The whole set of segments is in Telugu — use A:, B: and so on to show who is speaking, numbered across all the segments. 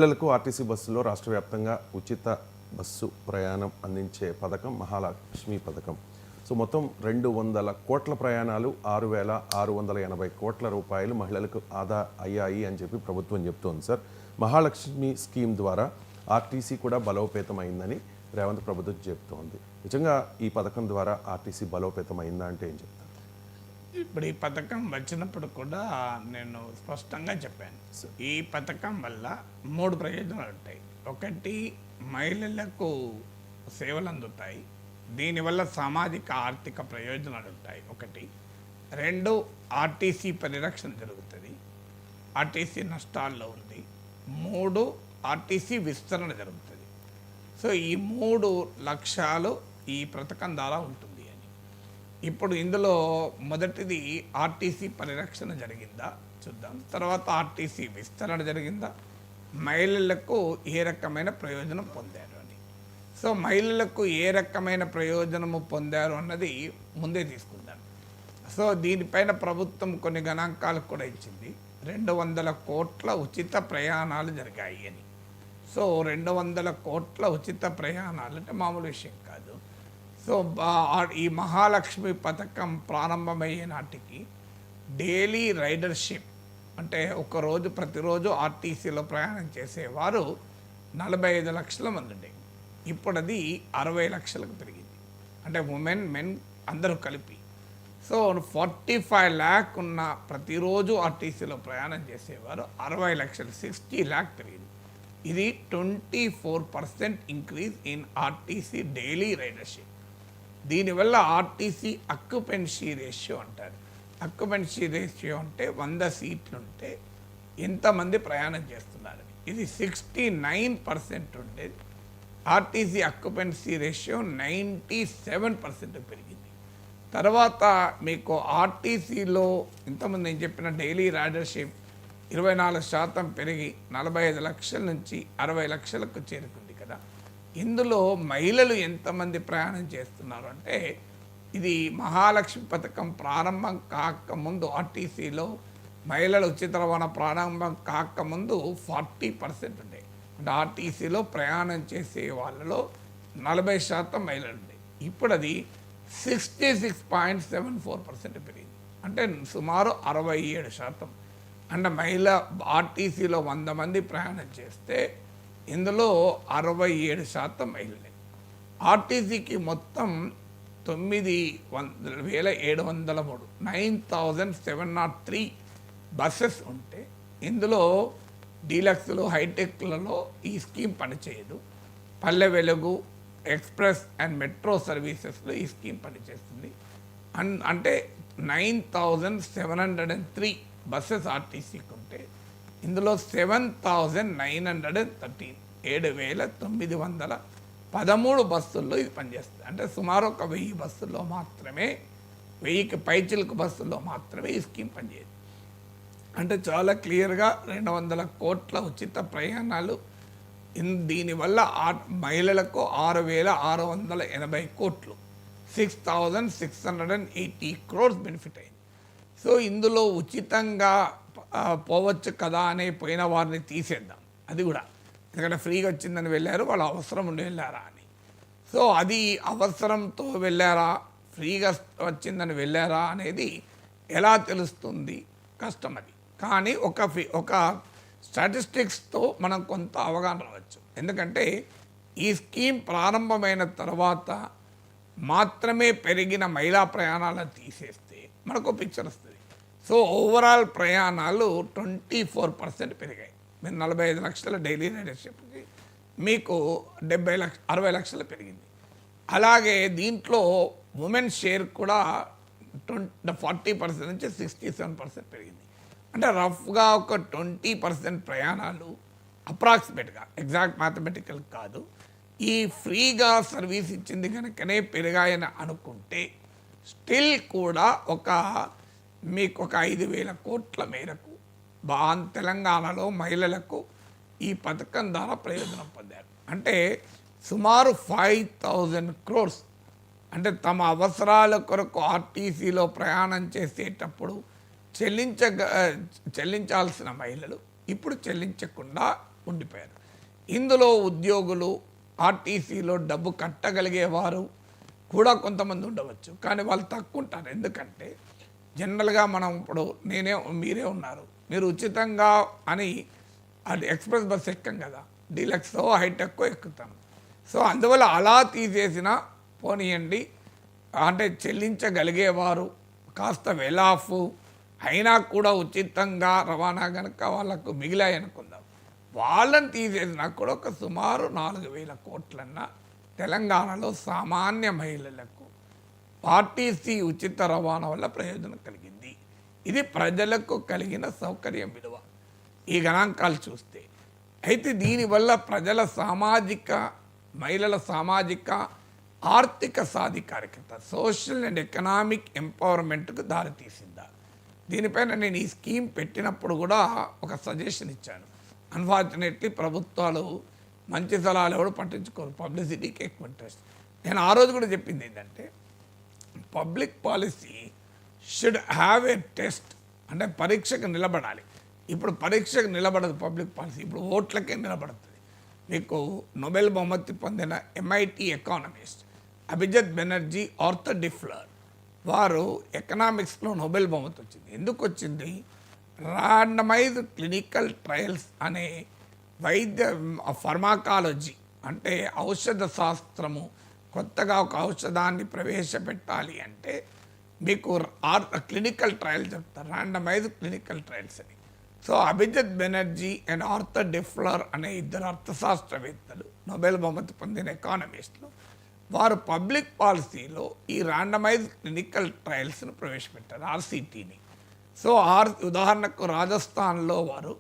A: పిల్లలకు ఆర్టీసీ బస్సులో రాష్ట్ర వ్యాప్తంగా ఉచిత బస్సు ప్రయాణం అందించే పథకం మహాలక్ష్మి పథకం. సో మొత్తం 200 కోట్ల ప్రయాణాలు 6,680 కోట్ల రూపాయలు మహిళలకు ఆదా అయ్యాయి అని చెప్పి ప్రభుత్వం చెప్తోంది. సార్, మహాలక్ష్మి స్కీమ్ ద్వారా ఆర్టీసీ కూడా బలోపేతమైందని రేవంత్ ప్రభుత్వం చెప్తోంది. నిజంగా ఈ పథకం ద్వారా ఆర్టీసీ బలోపేతమైందా అంటే ఏం చెప్తారు?
B: ఇప్పుడు ఈ పథకం వచ్చినప్పుడు కూడా నేను స్పష్టంగా చెప్పాను, ఈ పథకం వల్ల 3 ప్రయోజనాలు ఉంటాయి. ఒకటి, మహిళలకు సేవలు అందుతాయి, దీనివల్ల సామాజిక ఆర్థిక ప్రయోజనాలు ఉంటాయి. ఒకటి. 2, ఆర్టీసీ పరిరక్షణ జరుగుతుంది, ఆర్టీసీ నష్టాల్లో ఉంది. 3, ఆర్టీసీ విస్తరణ జరుగుతుంది. సో ఈ 3 లక్ష్యాలు ఈ పథకం ద్వారా ఉంటుంది. ఇప్పుడు ఇందులో మొదటిది ఆర్టీసీ పరిరక్షణ జరిగిందా చూద్దాం, తర్వాత ఆర్టీసీ విస్తరణ జరిగిందా, మహిళలకు ఏ రకమైన ప్రయోజనం పొందారు అని. సో మహిళలకు ఏ రకమైన ప్రయోజనము పొందారు అన్నది ముందే తీసుకుందాం. సో దీనిపైన ప్రభుత్వం కొన్ని గణాంకాలు కూడా ఇచ్చింది. 200 కోట్ల ఉచిత ప్రయాణాలు జరిగాయి అని. సో 200 కోట్ల ఉచిత ప్రయాణాలు అంటే మామూలు విషయం కాదు. సో ఈ మహాలక్ష్మి పథకం ప్రారంభమయ్యే నాటికి డైలీ రైడర్షిప్ అంటే ప్రతిరోజు ఆర్టీసీలో ప్రయాణం చేసేవారు 45 లక్షల మంది ఉండే. ఇప్పుడు అది 60 లక్షలకు పెరిగింది. అంటే ఉమెన్, మెన్ అందరూ కలిపి. సో 45 lakh ఉన్న ప్రతిరోజు ఆర్టీసీలో ప్రయాణం చేసేవారు 60 లక్షలు, 60 lakh పెరిగింది. ఇది 24% ఇంక్రీజ్ ఇన్ ఆర్టీసీ డైలీ రైడర్షిప్. దీనివల్ల ఆర్టీసీ అక్యుపెన్సీ రేషియో అంటారు. అక్యుపెన్సీ రేషియో అంటే 100 సీట్లుంటే ఎంతమంది ప్రయాణం చేస్తున్నారు, ఇది 69% ఉండేది. ఆర్టీసీ అక్యుపెన్సీ రేషియో 97% పెరిగింది. తర్వాత మీకు ఆర్టీసీలో ఇంతమంది నేను చెప్పిన డైలీ రైడర్షిప్ 24% పెరిగి 45 లక్షల నుంచి 60 లక్షలకు చేరుకుంది కదా. ఇందులో మహిళలు ఎంతమంది ప్రయాణం చేస్తున్నారు అంటే, ఇది మహాలక్ష్మి పథకం ప్రారంభం కాకముందు ఆర్టీసీలో మహిళల ఉచిత రవాణా ప్రారంభం కాకముందు 40% ఉండే. అంటే ఆర్టీసీలో ప్రయాణం చేసే వాళ్ళలో 40% మహిళలు ఉండే. ఇప్పుడు అది 66.74% పెరిగింది. అంటే సుమారు 67%. అంటే ఆర్టీసీలో 100 మంది ప్రయాణం చేస్తే ఇందులో 67% మహిళలే. ఆర్టీసీకి మొత్తం 9,703 9,703 బస్సెస్ ఉంటే ఇందులో డీలక్స్లు, హైటెక్లలో ఈ స్కీమ్ పనిచేయదు. Palle Velugu, express and metro సర్వీసెస్లో ఈ స్కీమ్ పనిచేస్తుంది. అంటే 9,703 బస్సెస్ ఆర్టీసీకి ఉంటే ఇందులో 7,913 7,913 బస్సుల్లో ఇది పనిచేస్తుంది. అంటే సుమారు ఒక 1000 బస్సుల్లో మాత్రమే, 1000కి పైచిలకు బస్సుల్లో మాత్రమే ఈ స్కీమ్ పనిచేయదు. అంటే చాలా క్లియర్గా 200 కోట్ల ఉచిత ప్రయాణాలు. దీనివల్ల మహిళలకు 6,680 కోట్లు, 6,680 crores బెనిఫిట్ అయింది. సో ఇందులో ఉచితంగా పోవచ్చు కదా అని పోయిన వారిని తీసేద్దాం. అది కూడా ఎందుకంటే ఫ్రీగా వచ్చిందని వెళ్ళారు, వాళ్ళ అవసరం ఉండి వెళ్ళారా అని. సో అది అవసరంతో వెళ్ళారా, ఫ్రీగా వచ్చిందని వెళ్ళారా అనేది ఎలా తెలుస్తుంది? కష్టం అది. కానీ ఒక స్టాటిస్టిక్స్తో మనం కొంత అవగాహన రావచ్చు. ఎందుకంటే ఈ స్కీమ్ ప్రారంభమైన తర్వాత మాత్రమే పెరిగిన మహిళా ప్రయాణాలను తీసేస్తే మనకు పిక్చర్ వస్తుంది. సో ఓవరాల్ ప్రయాణాలు 24% పెరిగాయి. మీరు 45 లక్షల డైలీ రైడర్షిప్కి మీకు 60 లక్షలు పెరిగింది. అలాగే దీంట్లో ఉమెన్ షేర్ కూడా 40% నుంచి 67% పెరిగింది. అంటే రఫ్గా ఒక 20% ప్రయాణాలు అప్రాక్సిమేట్గా, ఎగ్జాక్ట్ మ్యాథమెటికల్ కాదు, ఈ ఫ్రీగా సర్వీస్ ఇచ్చింది కనుకనే పెరిగాయని అనుకుంటే స్టిల్ కూడా మీకు ఒక 5,000 కోట్ల మేరకు తెలంగాణలో మహిళలకు ఈ పథకం ద్వారా ప్రయోజనం పొందారు. అంటే సుమారు 5,000 crores. అంటే తమ అవసరాల కొరకు ఆర్టీసీలో ప్రయాణం చేసేటప్పుడు చెల్లించాల్సిన మహిళలు ఇప్పుడు చెల్లించకుండా ఉండిపోయారు. ఇందులో ఉద్యోగులు, ఆర్టీసీలో డబ్బు కట్టగలిగేవారు కూడా కొంతమంది ఉండవచ్చు, కానీ వాళ్ళు తక్కువ ఉంటారు. ఎందుకంటే జనరల్గా మనం ఇప్పుడు మీరే ఉన్నారు, మీరు ఉచితంగా అని అది ఎక్స్ప్రెస్ బస్ ఎక్కం కదా, డీలక్సో హైటెక్కో ఎక్కుతాం. సో అందువల్ల అలా తీసేసిన పోనీయండి, అంటే చెల్లించగలిగేవారు కాస్త వెలాఫ్ అయినా కూడా ఉచితంగా రవాణా కనుక వాళ్ళకు మిగిలాయి అనుకుందాం, వాళ్ళని తీసేసినా కూడా ఒక సుమారు 4,000 కోట్లన్న తెలంగాణలో సామాన్య మహిళలకు ఆర్టీసీ ఉచిత రవాణా వల్ల ప్రయోజనం కలిగింది. ఇది ప్రజలకు కలిగిన సౌకర్యం విలువ ఈ గణాంకాలు చూస్తే. అయితే దీనివల్ల ప్రజల మహిళల సామాజిక ఆర్థిక సాధికారికత, సోషల్ అండ్ ఎకనామిక్ ఎంపవర్మెంట్కు దారితీసిందా? దీనిపైన నేను ఈ స్కీమ్ పెట్టినప్పుడు కూడా ఒక సజెషన్ ఇచ్చాను. అన్ఫార్చునేట్లీ ప్రభుత్వాలు మంచి సలహాలు ఎవరు పట్టించుకోరు, పబ్లిసిటీకి ఎక్కువ ఇంట్రెస్ట్. నేను ఆ రోజు కూడా చెప్పింది ఏంటంటే public policy should have a test, అంటే పరీక్షకు నిలబడాలి. ఇప్పుడు పరీక్షకు నిలబడదు పబ్లిక్ పాలసీ, ఇప్పుడు ఓట్లకే నిలబడుతుంది. మీకు నోబెల్ బహుమతి పొందిన MIT economist Abhijit Banerjee, Esther Duflo, వారు ఎకనామిక్స్లో నోబెల్ బహుమతి వచ్చింది. ఎందుకు వచ్చింది? ర్యాండమైజ్డ్ క్లినికల్ ట్రయల్స్ అనే వైద్య ఫార్మాకాలజీ అంటే ఔషధ శాస్త్రము, కొత్తగా ఒక ఔషధాన్ని ప్రవేశపెట్టాలి అంటే మీకు క్లినికల్ ట్రయల్ చెప్తారు, ర్యాండమైజ్డ్ క్లినికల్ ట్రయల్స్ అని. So Abhijit Banerjee and Esther Duflo అనే ఇద్దరు అర్థశాస్త్రవేత్తలు, నోబెల్ బహుమతి పొందిన ఎకానమిస్టులు, వారు పబ్లిక్ పాలసీలో ఈ ర్యాండమైజ్డ్ క్లినికల్ ట్రయల్స్ను ప్రవేశపెట్టారు, RCTని. సో ఉదాహరణకు రాజస్థాన్లో వారు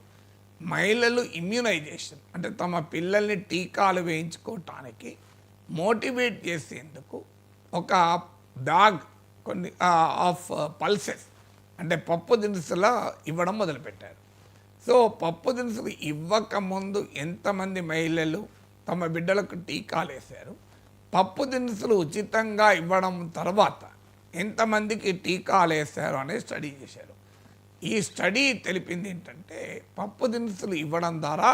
B: మహిళలు ఇమ్యూనైజేషన్ అంటే తమ పిల్లల్ని టీకాలు వేయించుకోవటానికి మోటివేట్ చేసేందుకు ఒక బ్యాగ్ కొన్ని ఆఫ్ పల్సెస్ అంటే పప్పు దినుసుల ఇవ్వడం మొదలుపెట్టారు. సో పప్పు దినుసులు ఇవ్వకముందు ఎంతమంది మహిళలు తమ బిడ్డలకు టీకాలు వేశారు, పప్పు దినుసులు ఉచితంగా ఇవ్వడం తర్వాత ఎంతమందికి టీకాలు వేశారు అనేది స్టడీ చేశారు. ఈ స్టడీ తెలిపింది ఏంటంటే పప్పు దినుసులు ఇవ్వడం ద్వారా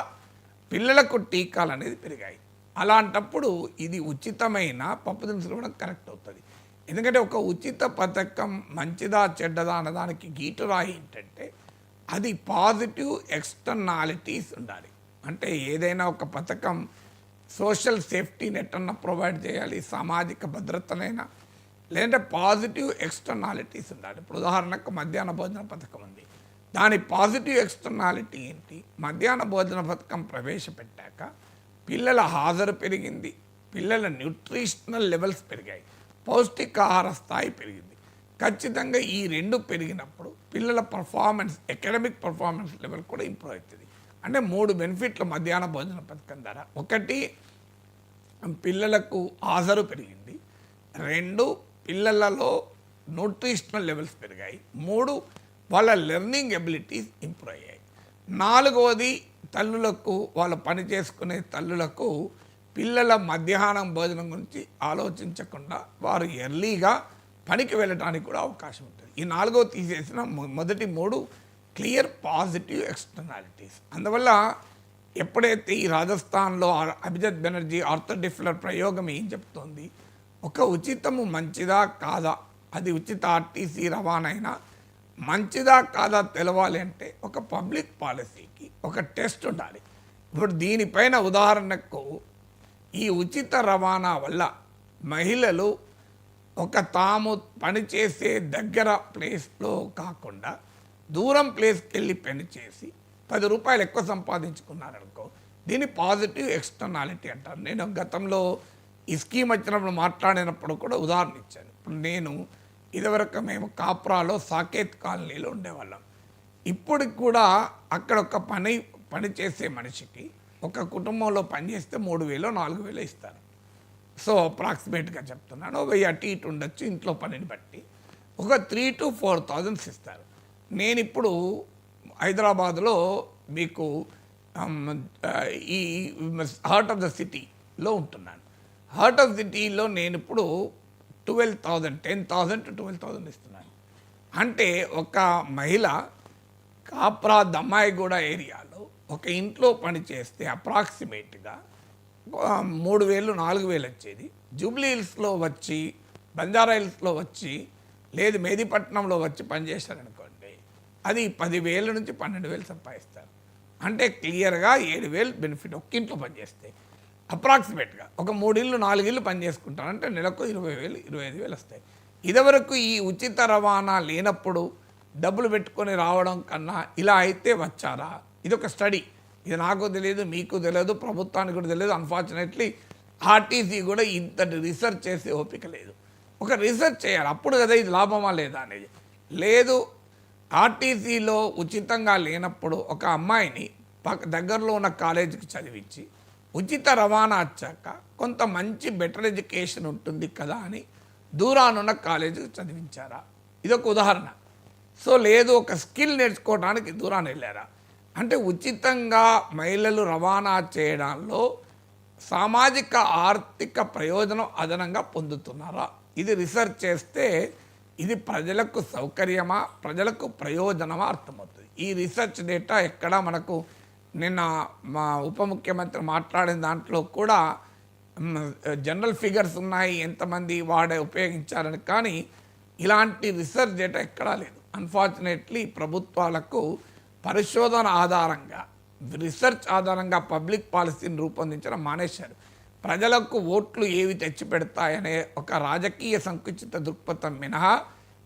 B: పిల్లలకు టీకాలు అనేది పెరిగాయి. అలాంటప్పుడు ఇది ఉచితమైన పప్పు దినుసులు ఇవ్వడం కరెక్ట్ అవుతుంది. ఎందుకంటే ఒక ఉచిత పథకం మంచిదా చెడ్డదా అన్నదానికి గీటురాయి ఏంటంటే అది పాజిటివ్ ఎక్స్టర్నాలిటీస్ ఉండాలి. అంటే ఏదైనా ఒక పథకం సోషల్ సేఫ్టీ నెట్ అన్న ప్రొవైడ్ చేయాలి, సామాజిక భద్రతనైనా, లేదంటే పాజిటివ్ ఎక్స్టర్నాలిటీస్ ఉండాలి. ఇప్పుడు ఉదాహరణకు మధ్యాహ్న భోజన పథకం ఉంది, దాని పాజిటివ్ ఎక్స్టర్నాలిటీ ఏంటి? మధ్యాహ్న భోజన పథకం ప్రవేశపెట్టాక పిల్లల హాజరు పెరిగింది, పిల్లల న్యూట్రిషనల్ లెవెల్స్ పెరిగాయి, పౌష్టికాహార స్థాయి పెరిగింది. ఖచ్చితంగా ఈ రెండు పెరిగినప్పుడు పిల్లల పర్ఫార్మెన్స్, అకాడమిక్ పర్ఫార్మెన్స్ లెవెల్ కూడా ఇంప్రూవ్ అవుతుంది. అంటే 3 బెనిఫిట్లు మధ్యాహ్న భోజన పథకం ద్వారా. ఒకటి, పిల్లలకు హాజరు పెరిగింది. 2, పిల్లలలో న్యూట్రిషనల్ లెవెల్స్ పెరిగాయి. 3, వాళ్ళ లెర్నింగ్ ఎబిలిటీస్ ఇంప్రూవ్ అయ్యాయి. 4వది, తల్లులకు, వాళ్ళు పని చేసుకునే తల్లులకు పిల్లల మధ్యాహ్నం భోజనం గురించి ఆలోచించకుండా వారు ఎర్లీగా పనికి వెళ్ళడానికి కూడా అవకాశం ఉంటుంది. ఈ 4వ తీసేసిన మొదటి 3 క్లియర్ పాజిటివ్ ఎక్స్టర్నాలిటీస్. అందువల్ల ఎప్పుడైతే ఈ రాజస్థాన్లో అభిజిత్ బెనర్జీ, ఆర్థర్ డిఫ్లర్ ప్రయోగం ఏం చెప్తోంది, ఒక ఉచితము మంచిదా కాదా, అది ఉచిత ఆర్టీసీ రవాణా అయినా మంచిదా కాదా తెలవాలి అంటే ఒక పబ్లిక్ పాలసీకి ఒక టెస్ట్ ఉండాలి. ఇప్పుడు దీనిపైన ఉదాహరణకు ఈ ఉచిత రవాణా వల్ల మహిళలు తాము పనిచేసే దగ్గర ప్లేస్లో కాకుండా దూరం ప్లేస్కి వెళ్ళి పని చేసి 10 రూపాయలు ఎక్కువ సంపాదించుకున్నారనుకో, దీన్ని పాజిటివ్ ఎక్స్టర్నాలిటీ అంటారు. నేను గతంలో ఈ స్కీమ్ వచ్చినప్పుడు మాట్లాడినప్పుడు కూడా ఉదాహరణ ఇచ్చాను. ఇప్పుడు నేను ఇదివరకు మేము కాప్రాలో సాకేత్ కాలనీలో ఉండేవాళ్ళం. ఇప్పటికి కూడా అక్కడ ఒక పని చేసే మనిషికి ఒక కుటుంబంలో పనిచేస్తే 3,000 4,000 ఇస్తారు. సో అప్రాక్సిమేట్గా చెప్తున్నాను, 1000 అటు ఇటు ఉండొచ్చు ఇంట్లో పనిని బట్టి. ఒక 3,000 to 4,000 ఇస్తారు. నేను ఇప్పుడు హైదరాబాద్లో మీకు ఈ హార్ట్ ఆఫ్ ద సిటీలో ఉంటున్నాను. హార్ట్ ఆఫ్ సిటీలో నేను ఇప్పుడు 10,000 to 12,000 ఇస్తున్నాను. అంటే ఒక మహిళ కాప్రా దమ్మాయిగూడ ఏరియాలో ఒక ఇంట్లో పని చేస్తే అప్రాక్సిమేట్గా 3,000 4,000 వచ్చేది. జూబ్లీ హిల్స్లో వచ్చి, బంజారా హిల్స్లో వచ్చి, లేదు మెహదీపట్నంలో వచ్చి పనిచేశారనుకోండి, అది 10,000 నుంచి 12,000 సంపాదిస్తారు. అంటే క్లియర్గా 7,000 బెనిఫిట్ ఒక్క ఇంట్లో పనిచేస్తే. అప్రాక్సిమేట్గా ఒక 3 ఇళ్ళు 4 ఇళ్ళు పని చేసుకుంటారు అంటే నెలకు 20,000 25,000 వస్తాయి. ఇదివరకు ఈ ఉచిత రవాణా లేనప్పుడు డబ్బులు పెట్టుకొని రావడం కన్నా ఇలా అయితే వచ్చారా? ఇది ఒక స్టడీ. ఇది నాకు తెలియదు, మీకు తెలియదు, ప్రభుత్వానికి కూడా తెలియదు. అన్ఫార్చునేట్లీ ఆర్టీసీ కూడా ఇంతటి రీసెర్చ్ చేసే ఓపిక లేదు. ఒక రీసెర్చ్ చేయాలి, అప్పుడు కదా ఇది లాభమా లేదా అనేది. లేదు, ఆర్టీసీలో ఉచితంగా లేనప్పుడు ఒక అమ్మాయిని దగ్గరలో ఉన్న కాలేజీకి చదివించి ఉచిత రవాణా వచ్చాక కొంత మంచి బెటర్ ఎడ్యుకేషన్ ఉంటుంది కదా అని దూరానున్న కాలేజీకి చదివించారా? ఇదొక ఉదాహరణ. సో లేదు, ఒక స్కిల్ నేర్చుకోవడానికి దూరాన్ని వెళ్ళారా? అంటే ఉచితంగా మహిళలు రవాణా చేయడంలో సామాజిక ఆర్థిక ప్రయోజనం అదనంగా పొందుతున్నారా? ఇది రీసెర్చ్ చేస్తే ఇది ప్రజలకు సౌకర్యమా, ప్రజలకు ప్రయోజనమా అర్థమవుతుంది. ఈ రీసెర్చ్ డేటా ఎక్కడా మనకు నిన్న మా ఉప ముఖ్యమంత్రి మాట్లాడిన దాంట్లో కూడా జనరల్ ఫిగర్స్ ఉన్నాయి, ఎంతమంది ఉపయోగించారని. కానీ ఇలాంటి రీసెర్చ్ డేటా ఎక్కడా లేదు. అన్ఫార్చునేట్లీ ప్రభుత్వాలకు పరిశోధన ఆధారంగా, రీసెర్చ్ ఆధారంగా పబ్లిక్ పాలసీని రూపొందించడం మానేశారు. ప్రజలకు ఓట్లు ఏవి తెచ్చిపెడతాయనే ఒక రాజకీయ సంకుచిత దృక్పథం మినహా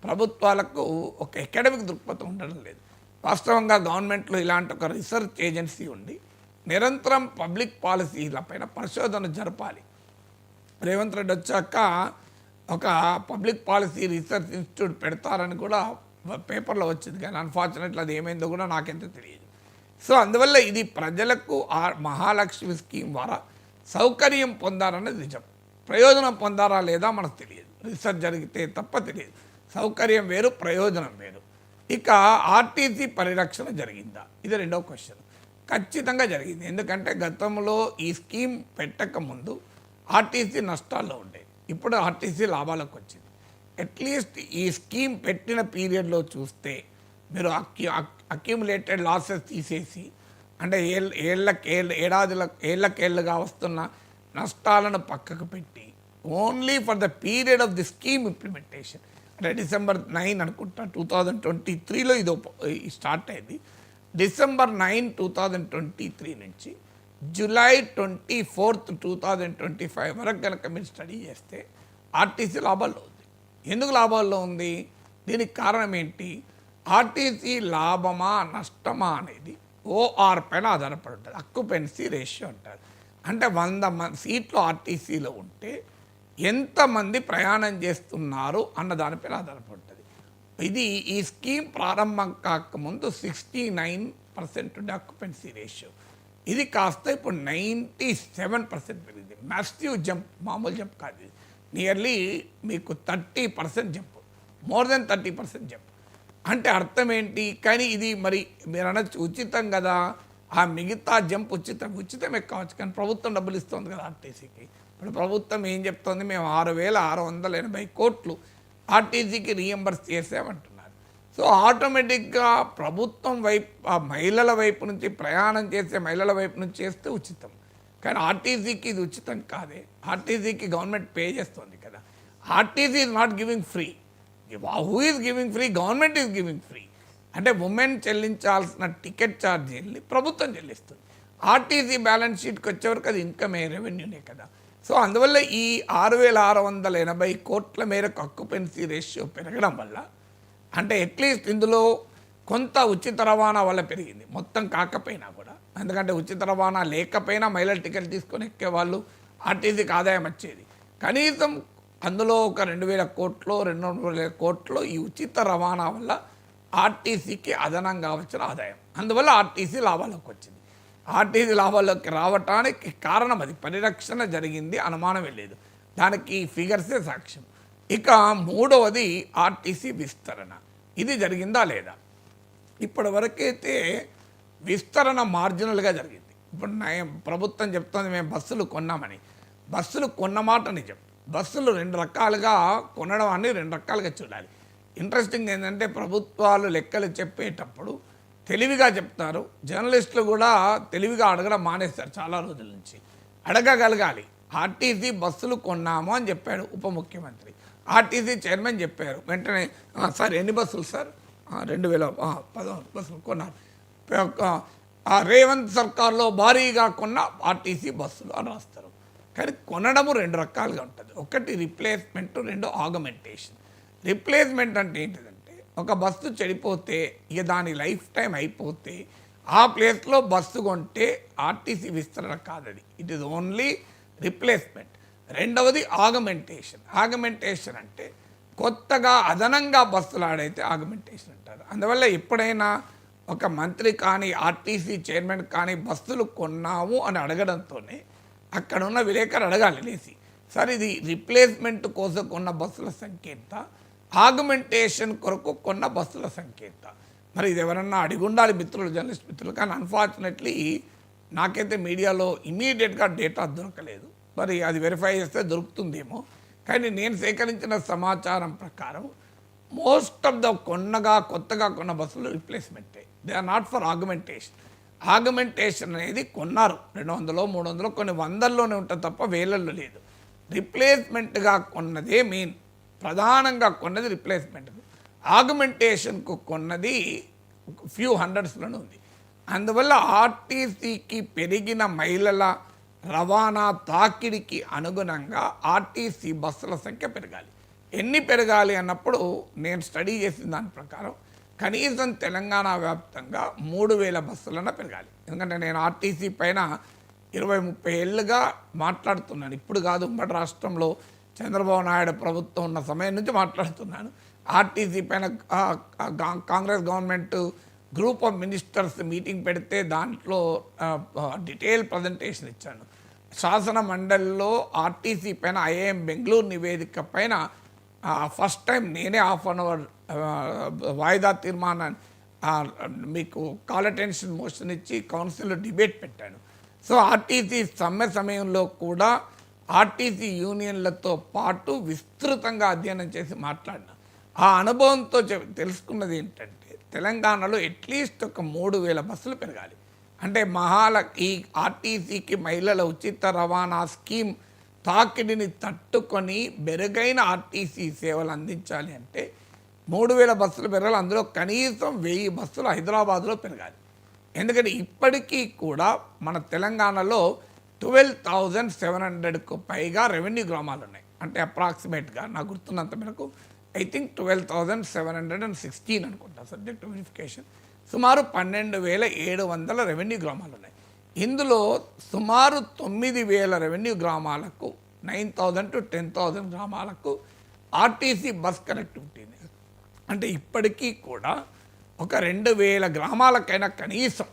B: ప్రభుత్వాలకు ఒక అకాడమిక్ దృక్పథం ఉండడం లేదు. వాస్తవంగా గవర్నమెంట్లో ఇలాంటి ఒక రీసెర్చ్ ఏజెన్సీ ఉండి నిరంతరం పబ్లిక్ పాలసీలపైన పరిశోధన జరపాలి. రేవంత్ రెడ్డి వచ్చాక ఒక పబ్లిక్ పాలసీ రీసెర్చ్ ఇన్స్టిట్యూట్ పెడతారని కూడా పేపర్లో వచ్చింది, కానీ అన్ఫార్చునేట్లీ అది ఏమైందో కూడా నాకెంత తెలియదు. సో అందువల్ల ఇది ప్రజలకు మహాలక్ష్మి స్కీమ్ ద్వారా సౌకర్యం పొందారనేది నిజం. ప్రయోజనం పొందారా లేదా మనకు తెలియదు, రీసెర్చ్ జరిగితే తప్ప తెలియదు. సౌకర్యం వేరు, ప్రయోజనం వేరు. ఇక ఆర్టీసీ పరిరక్షణ జరిగిందా? ఇది రెండవ క్వశ్చన్. ఖచ్చితంగా జరిగింది. ఎందుకంటే గతంలో ఈ స్కీమ్ పెట్టక ముందు ఆర్టీసీ నష్టాల్లో ఉండేది, ఇప్పుడు ఆర్టీసీ లాభాలకు వచ్చింది. అట్లీస్ట్ ఈ స్కీమ్ పెట్టిన పీరియడ్లో చూస్తే మీరు అక్యూములేటెడ్ లాసెస్ తీసేసి, అంటే ఏళ్ళకేళ్ళుగా వస్తున్న నష్టాలను పక్కకు పెట్టి only for the period of the scheme implementation, అంటే December 9 అనుకుంటా 2023లో ఇది స్టార్ట్ అయింది. December 9, 2023 నుంచి July 24, 2025 వరకు కనుక మీరు స్టడీ చేస్తే ఆర్టీసీ లాభాల్లో ఉంది. ఎందుకు లాభాల్లో ఉంది? దీనికి కారణం ఏంటి? ఆర్టీసీ లాభమా నష్టమా అనేది ఓఆర్ పైన ఆధారపడి ఉంటుంది. అక్యుపెన్సీ రేషియో అంటారు. అంటే 100 సీట్లు ఆర్టీసీలో ఉంటే ఎంతమంది ప్రయాణం చేస్తున్నారు అన్న దానిపైన ఆధారపడుతుంది. ఇది ఈ స్కీమ్ ప్రారంభం కాకముందు 69% ఉండే అక్యుపెన్సీ రేషియో. ఇది కాస్త ఇప్పుడు 97% పెరిగింది. మ్యాసివ్ జంప్, మామూలు జంప్ కాదు. ఇది నియర్లీ మీకు 30% జంప్, మోర్ దెన్ 30% జంప్. అంటే అర్థం ఏంటి? కానీ ఇది మరి మీరు అనొచ్చు ఉచితం కదా, ఆ మిగతా జంప్ ఉచితమే కావచ్చు, కానీ ప్రభుత్వం డబ్బులు ఇస్తుంది కదా ఆర్టీసీకి. ఇప్పుడు ప్రభుత్వం ఏం చెప్తుంది? మేము 6,680 కోట్లు ఆర్టీసీకి రీఎంబర్స్ చేసామంటున్నారు. సో ఆటోమేటిక్గా ప్రభుత్వం వైపు, ఆ మహిళల వైపు నుంచి, ప్రయాణం చేసే మహిళల వైపు నుంచి చేస్తే ఉచితం. కానీ ఆర్టీసీకి ఇది ఉచితం కాదే. ఆర్టీసీకి గవర్నమెంట్ పే చేస్తుంది కదా. RTC is not giving free. Who is giving free? Government is giving free. అంటే ఉమెన్ చెల్లించాల్సిన టికెట్ ఛార్జీల్ని ప్రభుత్వం చెల్లిస్తుంది. ఆర్టీసీ బ్యాలెన్స్ షీట్కి వచ్చేవరకు అది ఇన్కమే, రెవెన్యూనే కదా. సో అందువల్ల ఈ 6,680 కోట్ల మేరకు అక్యుపెన్సీ రేషియో పెరగడం వల్ల, అంటే అట్లీస్ట్ ఇందులో కొంత ఉచిత రవాణా వల్ల పెరిగింది, మొత్తం కాకపోయినా కూడా. ఎందుకంటే ఉచిత రవాణా లేకపోయినా మహిళలు టికెట్ తీసుకొని ఎక్కేవాళ్ళు, ఆర్టీసీకి ఆదాయం వచ్చేది. కనీసం అందులో ఒక 2,000 కోట్లు 2,200 కోట్లు ఈ ఉచిత రవాణా వల్ల ఆర్టీసీకి అదనంగా వచ్చిన ఆదాయం. అందువల్ల ఆర్టీసీ లాభాల్లోకి వచ్చింది. ఆర్టీసీ లాభాల్లోకి రావటానికి కారణం అది, పరిరక్షణ జరిగింది, అనుమానం లేదు. దానికి ఫిగర్సే సాక్ష్యం. ఇక మూడవది ఆర్టీసీ విస్తరణ. ఇది జరిగిందా లేదా? ఇప్పటి వరకైతే విస్తరణ మార్జినల్గా జరిగింది. ఇప్పుడు ప్రభుత్వం చెప్తుంది మేము బస్సులు కొన్నామని. బస్సులు కొన్న మాట నిజం. బస్సులు 2 రకాలుగా కొనడం అని 2 రకాలుగా చూడాలి. ఇంట్రెస్టింగ్ ఏంటంటే ప్రభుత్వాలు లెక్కలు చెప్పేటప్పుడు తెలివిగా చెప్తారు. జర్నలిస్టులు కూడా తెలివిగా అడగడం మానేస్తారు చాలా రోజుల నుంచి. అడగగలగాలి. ఆర్టీసీ బస్సులు కొన్నాము అని చెప్పాడు ఉప ముఖ్యమంత్రి. ఆర్టీసీ చైర్మన్ చెప్పారు. వెంటనే సార్ ఎన్ని బస్సులు సార్? 2011 బస్సులు కొన్నారు. రేవంత్ సర్కార్లో భారీగా కొన్న ఆర్టీసీ బస్సులు అని రాస్తారు. కానీ కొనడము రెండు రకాలుగా ఉంటుంది. ఒకటి రిప్లేస్మెంట్, రెండు ఆగమెంటేషన్. రిప్లేస్మెంట్ అంటే ఏంటిదంటే ఒక బస్సు చెడిపోతే ఇక దాని లైఫ్ టైం అయిపోతే ఆ ప్లేస్లో బస్సు కొంటే ఆర్టీసీ విస్తరణ కాదది. It is only replacement. రెండవది ఆగమెంటేషన్. ఆగమెంటేషన్ అంటే కొత్తగా అదనంగా బస్సులు ఆడైతే ఆగమెంటేషన్ అంటారు. అందువల్ల ఎప్పుడైనా ఒక మంత్రి కానీ ఆర్టీసీ చైర్మన్ కానీ బస్సులు కొన్నాము అని అడగడంతోనే అక్కడ ఉన్న విలేకరు అడగాలి లేసి, సార్ ఇది రిప్లేస్మెంట్ కోసం కొన్న బస్సుల సంఖ్య ఎంత, ఆగ్మెంటేషన్ కొరకు కొన్న బస్సుల సంఖ్య ఎంత? మరి ఇది ఎవరన్నా అడిగి ఉండాలి మిత్రులు, జర్నలిస్ట్ మిత్రులు. కానీ అన్ఫార్చునేట్లీ నాకైతే మీడియాలో ఇమీడియట్గా డేటా దొరకలేదు. మరి అది వెరిఫై చేస్తే దొరుకుతుందేమో. కానీ నేను సేకరించిన సమాచారం ప్రకారం మోస్ట్ ఆఫ్ ద కొత్తగా కొన్న బస్సులు రిప్లేస్మెంటే. They are not for augmentation. Augmentation అనేది కొన్నారు 200, 300, కొన్ని వందల్లోనే ఉంటుంది తప్ప వేలల్లో లేదు. రిప్లేస్మెంట్గా కొన్నదే మెయిన్, ప్రధానంగా కొన్నది రిప్లేస్మెంట్. ఆగ్మెంటేషన్కు కొన్నది ఫ్యూ హండ్రెడ్స్లోనే ఉంది. అందువల్ల ఆర్టీసీకి పెరిగిన మహిళల రవాణా తాకిడికి అనుగుణంగా ఆర్టీసీ బస్సుల సంఖ్య పెరగాలి. ఎన్ని పెరగాలి అన్నప్పుడు నేను స్టడీ చేసిన దాని ప్రకారం కనీసం తెలంగాణ వ్యాప్తంగా 3000 బస్సులన్నా పెరగాలి. ఎందుకంటే నేను ఆర్టీసీ పైన 20-30 ఏళ్ళుగా మాట్లాడుతున్నాను. ఇప్పుడు కాదు, ఉమ్మడి రాష్ట్రంలో చంద్రబాబు నాయుడు ప్రభుత్వం ఉన్న సమయం నుంచి మాట్లాడుతున్నాను. ఆర్టీసీ పైన Congress government group of ministers meeting పెడితే దాంట్లో డీటెయిల్ ప్రజెంటేషన్ ఇచ్చాను. శాసన మండలిలో ఆర్టీసీ పైన ఐఐఎం బెంగళూరు నివేదిక పైన ఫస్ట్ టైం నేనే ½ వాయిదా తీర్మానాన్ని మీకు కాల్ అటెన్షన్ మోషన్ ఇచ్చి కౌన్సిల్లో డిబేట్ పెట్టాను. సో ఆర్టీసీ సమ్మె సమయంలో కూడా ఆర్టీసీ యూనియన్లతో పాటు విస్తృతంగా అధ్యయనం చేసి మాట్లాడినా. ఆ అనుభవంతో తెలుసుకున్నది ఏంటంటే తెలంగాణలో అట్లీస్ట్ ఒక 3000 బస్సులు పెరగాలి. అంటే ఈ ఆర్టీసీకి మహిళల ఉచిత రవాణా స్కీమ్ తాకిడిని తట్టుకొని మెరుగైన ఆర్టీసీ సేవలు అందించాలి అంటే 3000 బస్సులు పెరగాలి. అందులో కనీసం 1000 బస్సులు హైదరాబాద్లో పెరగాలి. ఎందుకంటే ఇప్పటికీ కూడా మన తెలంగాణలో 12,700కు పైగా రెవెన్యూ గ్రామాలు ఉన్నాయి. అంటే అప్రాక్సిమేట్గా నాకు గుర్తున్నంత మేరకు ఐ థింక్ 12,716 అనుకుంటా, సబ్జెక్ట్ వెరిఫికేషన్. సుమారు 12,700 రెవెన్యూ గ్రామాలు ఉన్నాయి. ఇందులో సుమారు 9,000 రెవెన్యూ గ్రామాలకు 9,000 to 10,000 గ్రామాలకు ఆర్టీసీ బస్ కనెక్టివిటీ. అంటే ఇప్పటికీ కూడా ఒక 2,000 గ్రామాలకైనా కనీసం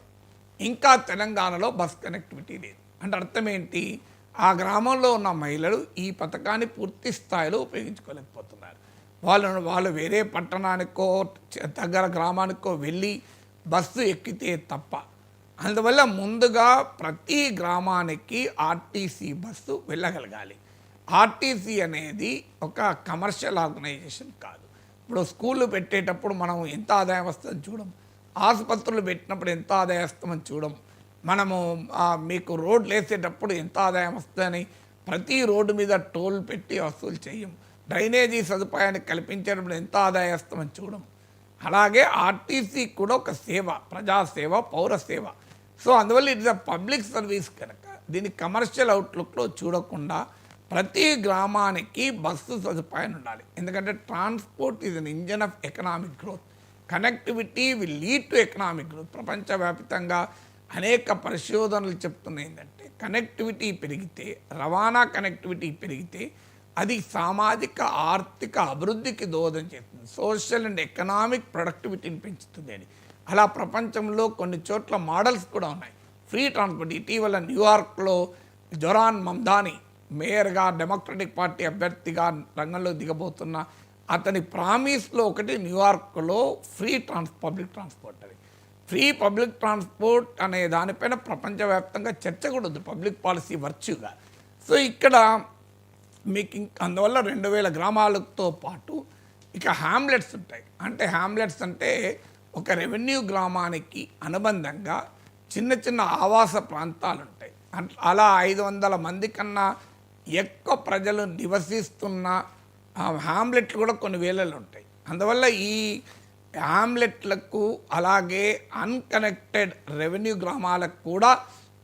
B: ఇంకా తెలంగాణలో బస్ కనెక్టివిటీ లేదు. అంటే అర్థం ఏంటి? ఆ గ్రామంలో ఉన్న మహిళలు ఈ పథకాన్ని పూర్తి స్థాయిలో ఉపయోగించుకోలేకపోతున్నారు. వాళ్ళు వేరే పట్టణానికో దగ్గర గ్రామానికో వెళ్ళి బస్సు ఎక్కితే తప్ప. అందువల్ల ముందుగా ప్రతి గ్రామానికి ఆర్టీసీ బస్సు వెళ్ళగలగాలి. ఆర్టీసీ అనేది ఒక కమర్షియల్ ఆర్గనైజేషన్ కాదు. ఇప్పుడు స్కూళ్ళు పెట్టేటప్పుడు మనం ఎంత ఆదాయం వస్తుందని చూడం, ఆసుపత్రులు పెట్టినప్పుడు ఎంత ఆదాయం వస్తుందని చూడం, మనము మీకు రోడ్లు వేసేటప్పుడు ఎంత ఆదాయం వస్తుందని ప్రతి రోడ్డు మీద టోల్ పెట్టి వసూలు చేయం, డ్రైనేజీ సదుపాయాన్ని కల్పించేటప్పుడు ఎంత ఆదాయం వస్తామని చూడం. అలాగే ఆర్టీసీ కూడా ఒక సేవ, ప్రజాసేవ, పౌరసేవ. సో అందువల్ల it is a public service కనుక దీన్ని కమర్షియల్ అవుట్లుక్లో చూడకుండా ప్రతి గ్రామానికి బస్సు సదుపాయం ఉండాలి. ఎందుకంటే transport is an engine of economic growth. Connectivity will lead to economic growth. ప్రపంచవ్యాప్తంగా అనేక పరిశోధనలు చెప్తున్నాయి ఏంటంటే కనెక్టివిటీ పెరిగితే, రవాణా కనెక్టివిటీ పెరిగితే అది సామాజిక ఆర్థిక అభివృద్ధికి దోహదం చేస్తుంది, సోషల్ అండ్ ఎకనామిక్ ప్రొడక్టివిటీని పెంచుతుంది అని. అలా ప్రపంచంలో కొన్ని చోట్ల మోడల్స్ కూడా ఉన్నాయి. Free transport. ఇటీవల న్యూయార్క్లో జొరాన్ మమ్దాని మేయర్గా డెమోక్రటిక్ పార్టీ అభ్యర్థిగా రంగంలో దిగబోతున్న అతని ప్రామిస్లో ఒకటి న్యూయార్క్లో పబ్లిక్ ట్రాన్స్పోర్ట్. అది ఫ్రీ పబ్లిక్ ట్రాన్స్పోర్ట్ అనే దానిపైన ప్రపంచవ్యాప్తంగా చర్చ కూడా ఉంది, పబ్లిక్ పాలసీ వర్చ్యూగా. సో ఇక్కడ మీకు అందువల్ల 2,000 గ్రామాలతో పాటు ఇక హ్యామ్లెట్స్ ఉంటాయి. అంటే హ్యామ్లెట్స్ అంటే ఒక రెవెన్యూ గ్రామానికి అనుబంధంగా చిన్న చిన్న ఆవాస ప్రాంతాలు ఉంటాయి. అలా 500 మంది కన్నా ఎక్కువ ప్రజలు నివసిస్తున్న హ్యామ్లెట్లు కూడా కొన్ని వేలలో ఉంటాయి. అందువల్ల ఈ హ్యామ్లెట్లకు అలాగే అన్కనెక్టెడ్ రెవెన్యూ గ్రామాలకు కూడా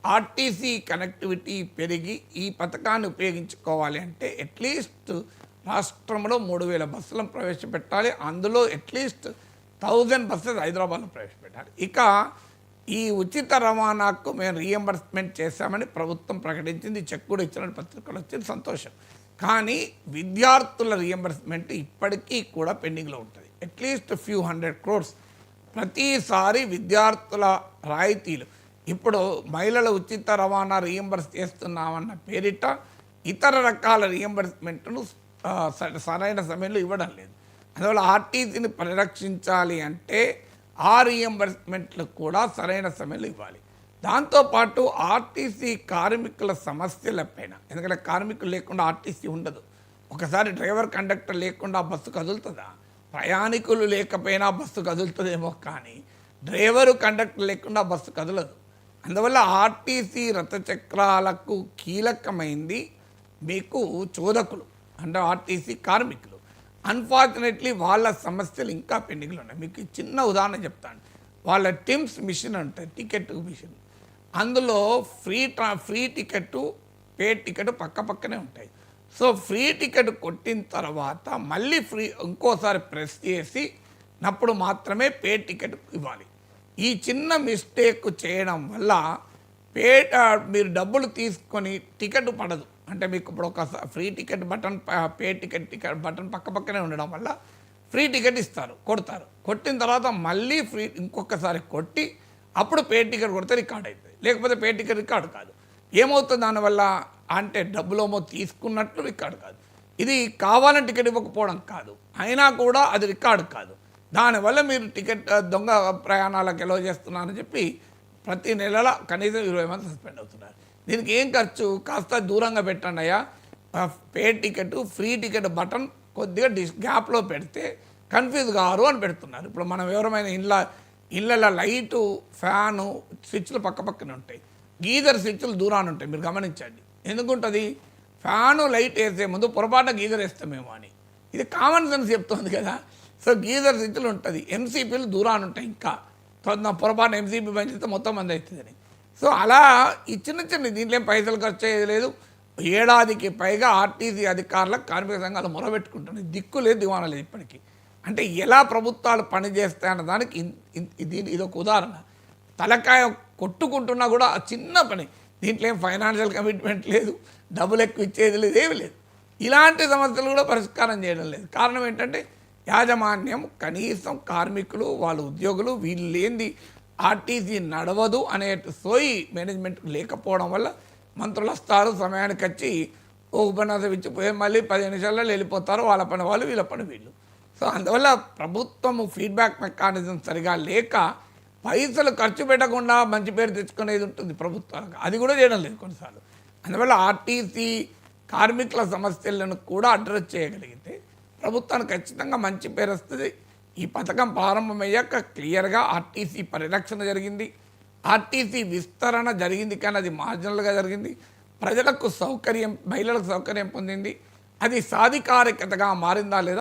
B: ఆర్టీసీ కనెక్టివిటీ పెరిగి ఈ పథకాన్ని ఉపయోగించుకోవాలి అంటే అట్లీస్ట్ రాష్ట్రంలో 3000 బస్సులను ప్రవేశపెట్టాలి. అందులో అట్లీస్ట్ 1000 బస్సెస్ హైదరాబాద్లో ప్రవేశపెట్టాలి. ఇక ఈ ఉచిత రవాణాకు మేము రీఎంబర్స్మెంట్ చేశామని ప్రభుత్వం ప్రకటించింది. చెక్ కూడా ఇచ్చినట్టు పత్రికలు వచ్చింది, సంతోషం. కానీ విద్యార్థుల రీఎంబర్స్మెంట్ ఇప్పటికీ కూడా పెండింగ్లో ఉంటుంది. అట్లీస్ట్ ఫ్యూ 100 crores ప్రతిసారి విద్యార్థుల రాయితీలు. ఇప్పుడు మహిళల ఉచిత రవాణా రీఎంబర్స్ చేస్తున్నామన్న పేరిట ఇతర రకాల రీఎంబర్స్మెంట్ను సరైన సమయంలో ఇవ్వడం లేదు. అందువల్ల ఆర్టీసీని పరిరక్షించాలి అంటే ఆ రీఎంబర్స్మెంట్లు కూడా సరైన సమయంలో ఇవ్వాలి. దాంతోపాటు ఆర్టీసీ కార్మికుల సమస్యలపైన, ఎందుకంటే కార్మికులు లేకుండా ఆర్టీసీ ఉండదు. ఒకసారి డ్రైవర్ కండక్టర్ లేకుండా బస్సు కదులుతుందా? ప్రయాణికులు లేకపోయినా బస్సు కదులుతుందేమో, కానీ డ్రైవరు కండక్టర్ లేకుండా బస్సు కదలదు. అందువల్ల ఆర్టీసీ రథచక్రాలకు కీలకమైంది మీకు చోదకులు అంటే ఆర్టీసీ కార్మికులు. అన్ఫార్చునేట్లీ వాళ్ళ సమస్యలు ఇంకా పెండింగ్లో ఉన్నాయి. మీకు చిన్న ఉదాహరణ చెప్తాను. వాళ్ళ టిమ్స్ మిషన్ ఉంటుంది, టికెట్ మిషన్. అందులో ఫ్రీ టికెట్, పే టికెట్ పక్కనే ఉంటాయి. సో ఫ్రీ టికెట్ కొట్టిన తర్వాత మళ్ళీ ఇంకోసారి ప్రెస్ చేసి నప్పుడు మాత్రమే పే టికెట్ ఇవ్వాలి. ఈ చిన్న మిస్టేక్ చేయడం వల్ల మీరు డబ్బులు తీసుకొని టికెట్ పడదు. అంటే మీకు ఇప్పుడు ఒక free ticket button, pay ticket button పక్కనే ఉండడం వల్ల ఫ్రీ టికెట్ ఇస్తారు, కొడతారు. కొట్టిన తర్వాత మళ్ళీ ఇంకొకసారి కొట్టి అప్పుడు పే టికెట్ కొడితే రికార్డ్ అవుతుంది. లేకపోతే పే టికెట్ రికార్డు కాదు. ఏమవుతుంది దానివల్ల అంటే డబ్బులేమో తీసుకున్నట్లు రికార్డు కాదు. ఇది కావాలని టికెట్ ఇవ్వకపోవడం కాదు, అయినా కూడా అది రికార్డు కాదు. దానివల్ల మీరు టికెట్ దొంగ ప్రయాణాలకు ఎలో చేస్తున్నారని చెప్పి ప్రతి నెల కనీసం 20 మంది సస్పెండ్ అవుతున్నారు. దీనికి ఏం ఖర్చు? కాస్త దూరంగా పెట్టండి అయ్యా. Pay ticket, free ticket button కొద్దిగా గ్యాప్లో పెడితే కన్ఫ్యూజ్ కారు అని పెడుతున్నారు. ఇప్పుడు మనం ఎవరమైనా ఇళ్ళ లైటు, ఫ్యాను స్విచ్లు పక్కనే ఉంటాయి, గీజర్ స్విచ్లు దూరాన్ని ఉంటాయి. మీరు గమనించండి. ఎందుకుంటుంది? ఫ్యాను లైట్ వేసే ముందు పొరపాటున గీజర్ వేస్తామేమో అని. ఇది కామన్ సెన్స్ చెప్తుంది కదా. సో గీజర్ స్విచ్లు ఉంటుంది, ఎంసీపీలు దూరాన్ని ఉంటాయి. ఇంకా పొరపాటున ఎంసీపీ పెంచితే మొత్తం మంది అవుతుందని. సో అలా ఈ చిన్న దీంట్లో ఏం పైసలు ఖర్చు అయ్యేది లేదు. ఏడాదికి పైగా ఆర్టీసీ అధికారులకు కార్మిక సంఘాలు మొరబెట్టుకుంటున్నాయి. దిక్కు లేదు, దివాణం లేదు ఇప్పటికీ. అంటే ఎలా ప్రభుత్వాలు పనిచేస్తాయన్న దానికి ఇది ఒక ఉదాహరణ. తలకాయ కొట్టుకుంటున్నా కూడా ఆ చిన్న పని. దీంట్లో ఏం ఫైనాన్షియల్ కమిట్మెంట్ లేదు, డబ్బులు ఎక్కువ ఇచ్చేది లేదు, ఏమి లేదు. ఇలాంటి సమస్యలు కూడా పరిష్కారం చేయడం లేదు. కారణం ఏంటంటే యాజమాన్యం కనీసం కార్మికులు, వాళ్ళ ఉద్యోగులు వీళ్ళు లేనిది ఆర్టీసీ నడవదు అనే సోయి మేనేజ్మెంట్ లేకపోవడం వల్ల మంత్రులు వస్తారు, సమయానికి వచ్చి ఓ ఉపన్యాసం ఇచ్చిపోయి మళ్ళీ 15 నిమిషాల్లో వెళ్ళిపోతారు. వాళ్ళ పని వాళ్ళు, వీళ్ళ పని వీళ్ళు. సో అందువల్ల ప్రభుత్వము ఫీడ్బ్యాక్ మెకానిజం సరిగా లేక పైసలు ఖర్చు పెట్టకుండా మంచి పేరు తెచ్చుకునేది ఉంటుంది ప్రభుత్వాలకు, అది కూడా చేయడం లేదు కొన్నిసార్లు. అందువల్ల ఆర్టీసీ కార్మికుల సమస్యలను కూడా అడ్రస్ చేయగలిగితే ప్రభుత్వానికి ఖచ్చితంగా మంచి పేరు వస్తుంది. ఈ పథకం ప్రారంభమయ్యాక క్లియర్గా ఆర్టీసీ పరిరక్షణ జరిగింది, ఆర్టీసీ విస్తరణ జరిగింది, కానీ అది మార్జినల్గా జరిగింది. ప్రజలకు సౌకర్యం, మహిళలకు సౌకర్యం పొందింది. అది సాధికారికతగా మారిందా లేదా